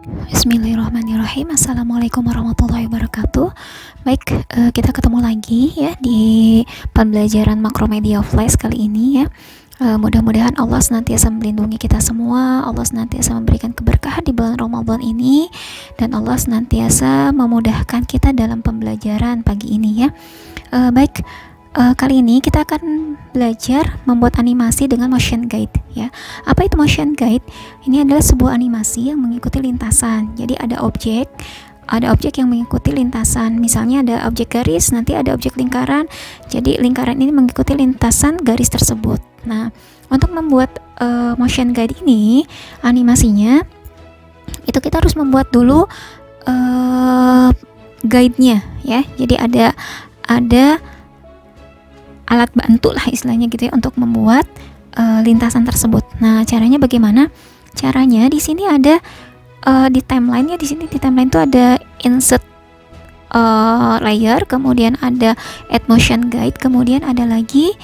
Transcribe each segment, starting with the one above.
Bismillahirrahmanirrahim. Assalamualaikum warahmatullahi wabarakatuh. Baik, kita ketemu lagi ya di pembelajaran Makromedia Flash kali ini ya. Mudah-mudahan Allah senantiasa melindungi kita semua, Allah senantiasa memberikan keberkahan di bulan Ramadan ini, dan Allah senantiasa memudahkan kita dalam pembelajaran pagi ini ya. Baik, kali ini kita akan belajar membuat animasi dengan motion guide ya. Apa itu motion guide? Ini adalah sebuah animasi yang mengikuti lintasan. Jadi ada objek yang mengikuti lintasan. Misalnya ada objek garis, nanti ada objek lingkaran. Jadi lingkaran ini mengikuti lintasan garis tersebut. Nah, untuk membuat motion guide ini, animasinya itu kita harus membuat dulu guide-nya ya. Jadi ada alat bantu lah istilahnya gitu ya untuk membuat lintasan tersebut. Nah, caranya bagaimana? Caranya di sini ada di timeline-nya, di sini di timeline itu ada insert layer, kemudian ada add motion guide, kemudian ada lagi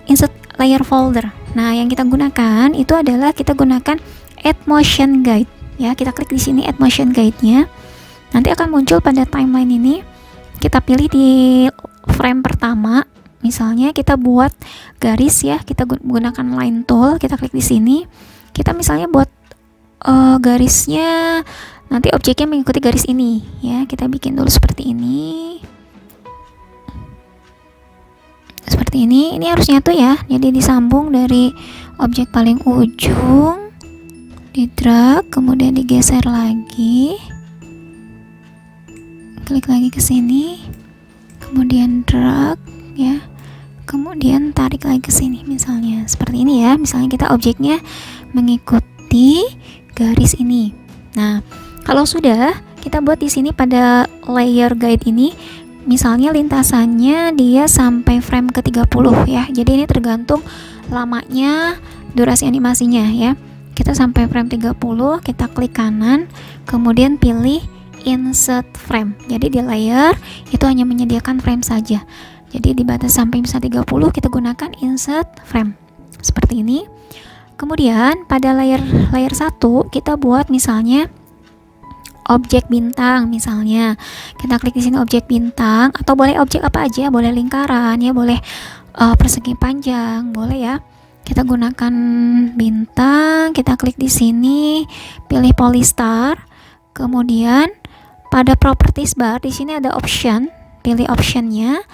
insert layer folder. Nah, yang kita gunakan itu adalah kita gunakan add motion guide ya. Kita klik di sini add motion guide-nya. Nanti akan muncul pada timeline ini. Kita pilih di frame pertama, misalnya kita buat garis ya, kita gunakan line tool, kita klik di sini. Kita misalnya buat garisnya, nanti objeknya mengikuti garis ini ya. Kita bikin dulu seperti ini. Seperti ini. Ini harus nyatu ya. Jadi disambung dari objek paling ujung, di drag, kemudian digeser lagi. Klik lagi ke sini. Kemudian drag ya, kemudian tarik lagi ke sini misalnya seperti ini ya. Misalnya kita objeknya mengikuti garis ini. Nah, kalau sudah kita buat di sini pada layer guide ini, misalnya lintasannya dia sampai frame ke 30 ya. Jadi ini tergantung lamanya durasi animasinya ya. Kita sampai frame 30, kita klik kanan, kemudian pilih insert frame. Jadi di layer itu hanya menyediakan frame saja. Jadi dibatasi sampai bisa 30, kita gunakan insert frame. Seperti ini. Kemudian pada layer 1 kita buat misalnya objek bintang misalnya. Kita klik di sini objek bintang, atau boleh objek apa aja, boleh lingkaran ya, boleh persegi panjang, boleh ya. Kita gunakan bintang, kita klik di sini, pilih polystar. Kemudian pada properties bar di sini ada option, pilih optionnya,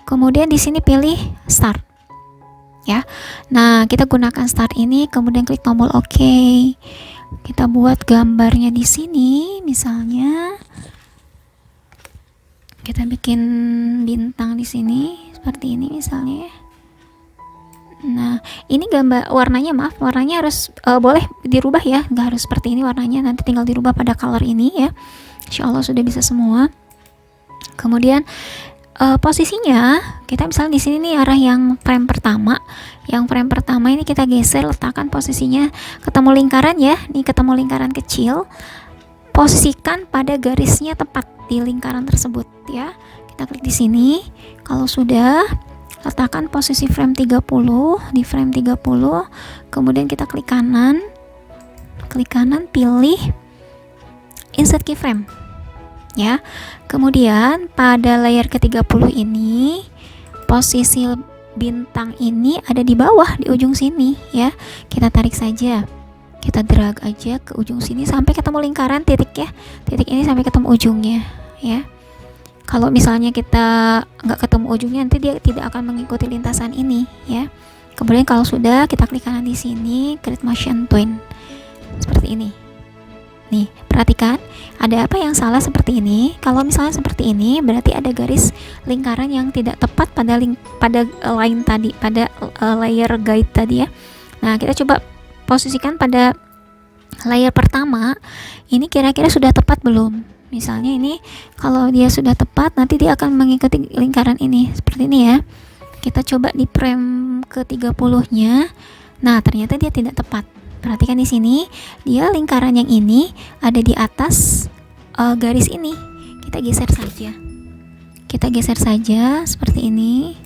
kemudian di sini pilih start, ya. Nah, kita gunakan start ini, kemudian klik tombol OK. Kita buat gambarnya di sini, misalnya kita bikin bintang di sini seperti ini misalnya. Nah, ini gambar warnanya harus boleh dirubah ya, nggak harus seperti ini warnanya, nanti tinggal dirubah pada color ini ya. Insya Allah sudah bisa semua. Kemudian posisinya kita misalnya di sini nih arah yang frame pertama. Yang frame pertama ini kita geser, letakkan posisinya ketemu lingkaran ya. Nih ketemu lingkaran kecil. Posisikan pada garisnya tepat di lingkaran tersebut ya. Kita klik di sini. Kalau sudah, letakkan posisi frame 30 di frame 30. Kemudian kita klik kanan. Klik kanan, pilih insert keyframe ya. Kemudian pada layer ke-30 ini posisi bintang ini ada di bawah di ujung sini ya. Kita tarik saja, kita drag aja ke ujung sini sampai ketemu lingkaran titik ya. Titik ini sampai ketemu ujungnya ya. Kalau misalnya kita nggak ketemu ujungnya, nanti dia tidak akan mengikuti lintasan ini ya. Kemudian kalau sudah, kita klik kanan di sini, create motion twin seperti ini. Nih, perhatikan ada apa yang salah seperti ini. Kalau misalnya seperti ini, berarti ada garis lingkaran yang tidak tepat pada line tadi, pada layer guide tadi ya. Nah, kita coba posisikan pada layer pertama. Ini kira-kira sudah tepat belum? Misalnya ini kalau dia sudah tepat, nanti dia akan mengikuti lingkaran ini seperti ini ya. Kita coba di frame ke-30-nya. Nah, ternyata dia tidak tepat. Perhatikan di sini, dia lingkaran yang ini ada di atas garis ini. Kita geser saja. Kita geser saja seperti ini.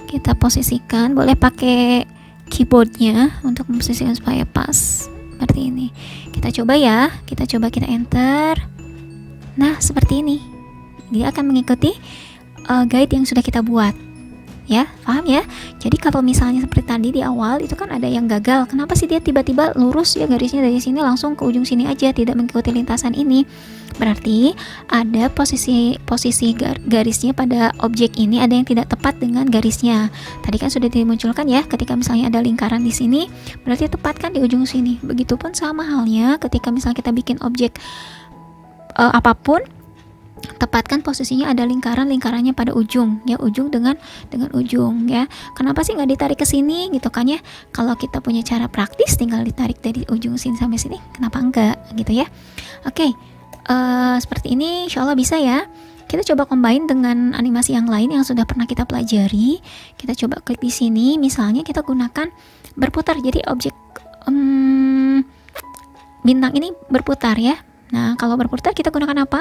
Kita posisikan, boleh pakai keyboardnya untuk memposisikan supaya pas. seperti ini. Kita coba ya, kita enter. Nah, seperti ini. Dia akan mengikuti guide yang sudah kita buat. Ya, paham ya? Jadi kalau misalnya seperti tadi di awal itu kan ada yang gagal. Kenapa sih dia tiba-tiba lurus ya garisnya dari sini langsung ke ujung sini aja, tidak mengikuti lintasan ini? Berarti ada posisi garisnya pada objek ini ada yang tidak tepat dengan garisnya. Tadi kan sudah dimunculkan ya, ketika misalnya ada lingkaran di sini, berarti tepat kan di ujung sini. Begitupun sama halnya ketika misalnya kita bikin objek apapun, tepatkan posisinya ada lingkarannya pada ujung ya, ujung dengan ujung ya. Kenapa sih nggak ditarik ke sini gitu kan ya? Kalau kita punya cara praktis tinggal ditarik dari ujung sini sampai sini, kenapa enggak gitu ya? Oke, seperti ini insyaallah bisa ya. Kita coba combine dengan animasi yang lain yang sudah pernah kita pelajari. Kita coba klik di sini, misalnya kita gunakan berputar, jadi objek bintang ini berputar ya. Nah, kalau berputar kita gunakan apa?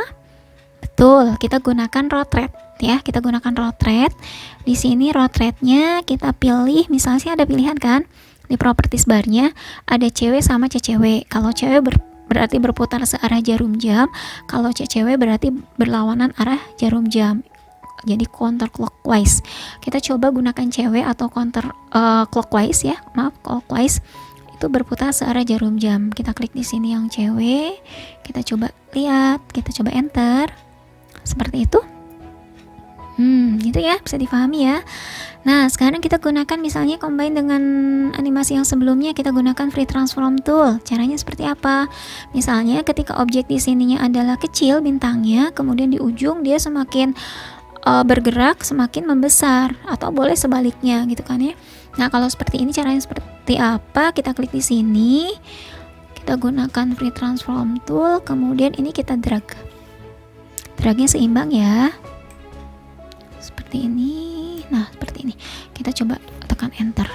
Betul, kita gunakan rotate ya. Kita gunakan rotate. Di sini rotate-nya kita pilih, misalnya sih ada pilihan kan di properties barnya, ada cewek sama cewek. Kalau cewek berarti berputar searah jarum jam, kalau cewek berarti berlawanan arah jarum jam. Jadi counter clockwise. Kita coba gunakan cewek atau counter clockwise ya. Maaf, clockwise. Itu berputar searah jarum jam. Kita klik di sini yang cewek. Kita coba lihat, kita coba enter. Seperti itu. Gitu ya, bisa difahami ya. Nah, sekarang kita gunakan misalnya combine dengan animasi yang sebelumnya, kita gunakan free transform tool. Caranya seperti apa? Misalnya ketika objek di sininya adalah kecil bintangnya, kemudian di ujung dia semakin bergerak, semakin membesar, atau boleh sebaliknya gitu kan ya. Nah, kalau seperti ini caranya seperti apa? Kita klik di sini. Kita gunakan free transform tool, kemudian ini kita drag. Dragnya seimbang ya, seperti ini. Nah, seperti ini. Kita coba tekan enter.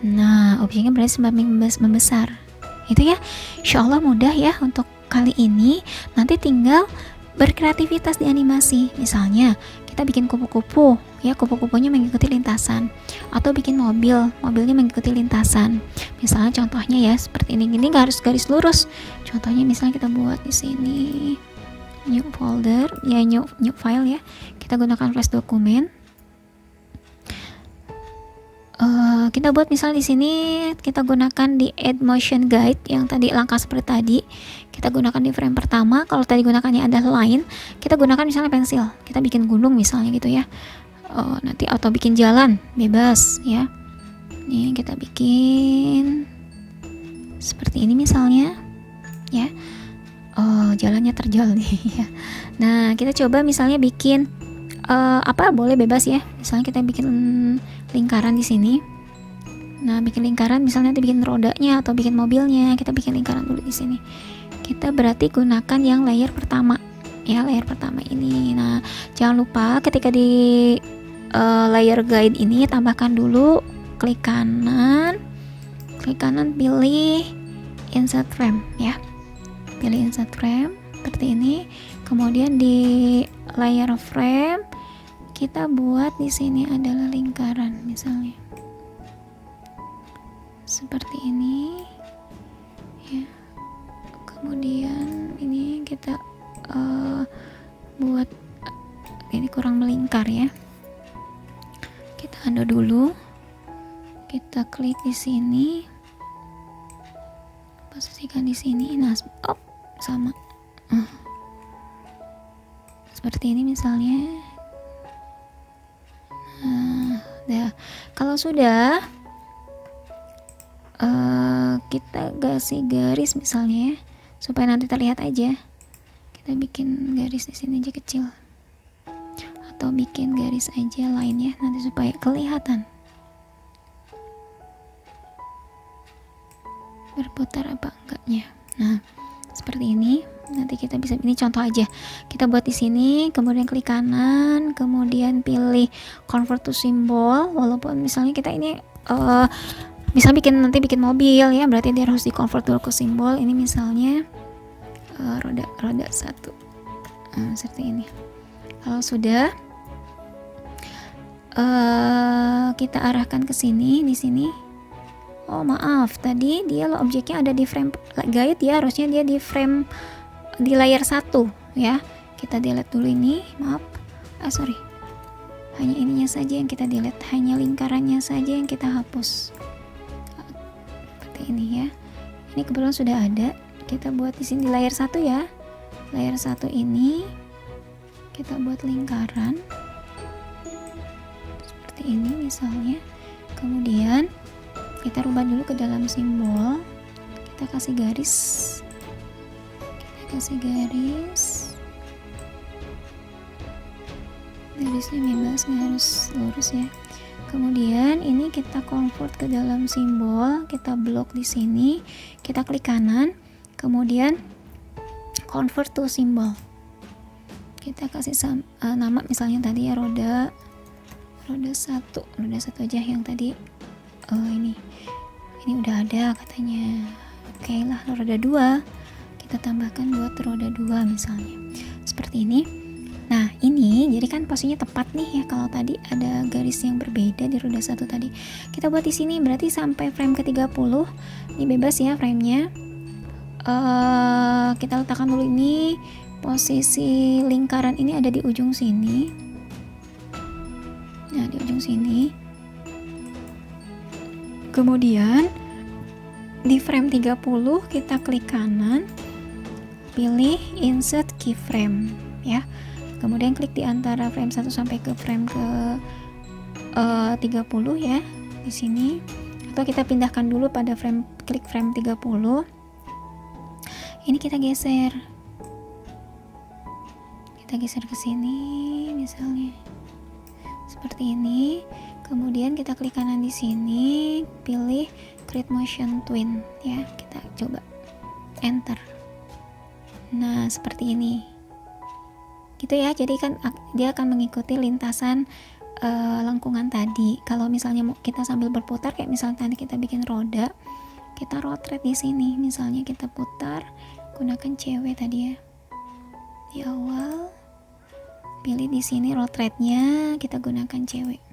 Nah, objeknya berarti semakin membesar. Itu ya, insyaallah mudah ya untuk kali ini. Nanti tinggal berkreativitas di animasi. Misalnya kita bikin kupu-kupu ya, kupu-kupunya mengikuti lintasan, atau bikin mobilnya mengikuti lintasan. Misalnya contohnya ya seperti ini nggak harus garis lurus. Contohnya misalnya kita buat di sini new folder ya, new file ya. Kita gunakan flash dokumen. Kita buat misal di sini kita gunakan di add motion guide yang tadi langkah seperti tadi. Kita gunakan di frame pertama. Kalau tadi gunakannya ada line, kita gunakan misalnya pensil. Kita bikin gunung misalnya gitu ya. Nanti atau bikin jalan bebas ya. Nih kita bikin seperti ini misalnya ya. Jalannya terjal nih ya. Nah, kita coba misalnya bikin apa boleh bebas ya. Misalnya kita bikin lingkaran di sini. Nah, bikin lingkaran misalnya nanti bikin rodanya atau bikin mobilnya, kita bikin lingkaran dulu di sini. Kita berarti gunakan yang layer pertama ya, layer pertama ini. Nah, jangan lupa ketika di layer guide ini tambahkan dulu klik kanan pilih insert frame ya. Pilih insert frame seperti ini. Kemudian di layer frame kita buat di sini adalah lingkaran misalnya. Seperti ini ya. Kemudian ini kita buat ini kurang melingkar ya. Kita undo dulu. Kita klik di sini. Posisikan di sini. Nah, sama. Seperti ini misalnya. Nah, kalau sudah kita kasih garis misalnya ya, supaya nanti terlihat aja. Kita bikin garis di sini aja kecil, atau bikin garis aja line ya, nanti supaya kelihatan berputar apa enggaknya. Nah, seperti ini. Nanti kita bisa, ini contoh aja. Kita buat di sini, kemudian klik kanan, kemudian pilih convert to symbol. Walaupun misalnya kita ini misalnya nanti bikin mobil ya, berarti dia harus di convert dulu ke simbol. Ini misalnya roda satu. Seperti ini. Kalau sudah kita arahkan ke sini, di sini. Oh maaf, tadi dia objeknya ada di frame guide ya, harusnya dia di frame di layar 1 ya. Kita delete dulu ini, maaf. Sorry. Hanya ininya saja yang kita delete, hanya lingkarannya saja yang kita hapus. Seperti ini ya. Ini kebetulan sudah ada. Kita buat di sini di layar 1 ya. Layar 1 ini kita buat lingkaran. Seperti ini misalnya. Kemudian kita rubah dulu ke dalam simbol, kita kasih garis, garisnya bebas, nggak harus lurus ya. Kemudian ini kita convert ke dalam simbol, kita blok di sini, kita klik kanan, kemudian convert to simbol, kita kasih nama misalnya tadi ya roda 1 aja yang tadi. Ini udah ada katanya. Oke lah, roda 2 kita tambahkan buat roda 2 misalnya seperti ini. Nah ini jadi kan posisinya tepat nih ya. Kalau tadi ada garis yang berbeda di roda 1 tadi, kita buat di sini berarti sampai frame ke 30 ini bebas ya framenya. Kita letakkan dulu ini, posisi lingkaran ini ada di ujung sini. Nah di ujung sini. Kemudian di frame 30 kita klik kanan, pilih insert keyframe ya. Kemudian klik di antara frame 1 sampai ke frame ke 30 ya di sini. Atau kita pindahkan dulu pada klik frame 30. Ini kita geser. Kita geser ke sini misalnya. Seperti ini. Kemudian kita klik kanan di sini, pilih create motion twin ya. Kita coba enter. Nah, seperti ini. Gitu ya. Jadi kan dia akan mengikuti lintasan lengkungan tadi. Kalau misalnya kita sambil berputar kayak misalnya tadi kita bikin roda, kita rotate di sini. Misalnya kita putar gunakan CW tadi ya. Di awal pilih di sini rotate-nya kita gunakan CW.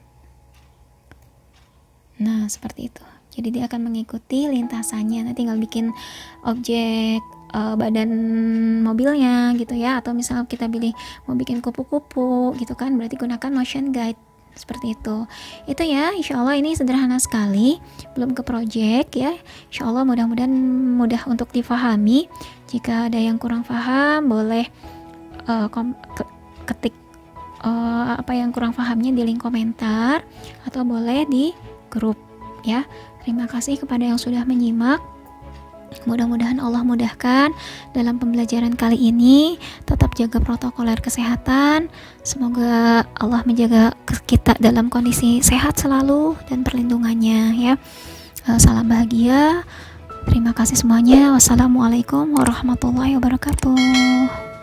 Nah seperti itu. Jadi dia akan mengikuti lintasannya. Nanti tinggal bikin objek badan mobilnya gitu ya. Atau misal kita pilih mau bikin kupu-kupu gitu kan, berarti gunakan motion guide seperti itu. Itu ya, insya Allah ini sederhana sekali. Belum ke project ya. Insya Allah mudah-mudahan mudah untuk difahami. Jika ada yang kurang paham boleh ketik apa yang kurang pahamnya di link komentar atau boleh di grup ya. Terima kasih kepada yang sudah menyimak. Mudah-mudahan Allah mudahkan dalam pembelajaran kali ini. Tetap jaga protokoler kesehatan. Semoga Allah menjaga kita dalam kondisi sehat selalu dan perlindungannya ya. Salam bahagia. Terima kasih semuanya. Wassalamualaikum warahmatullahi wabarakatuh.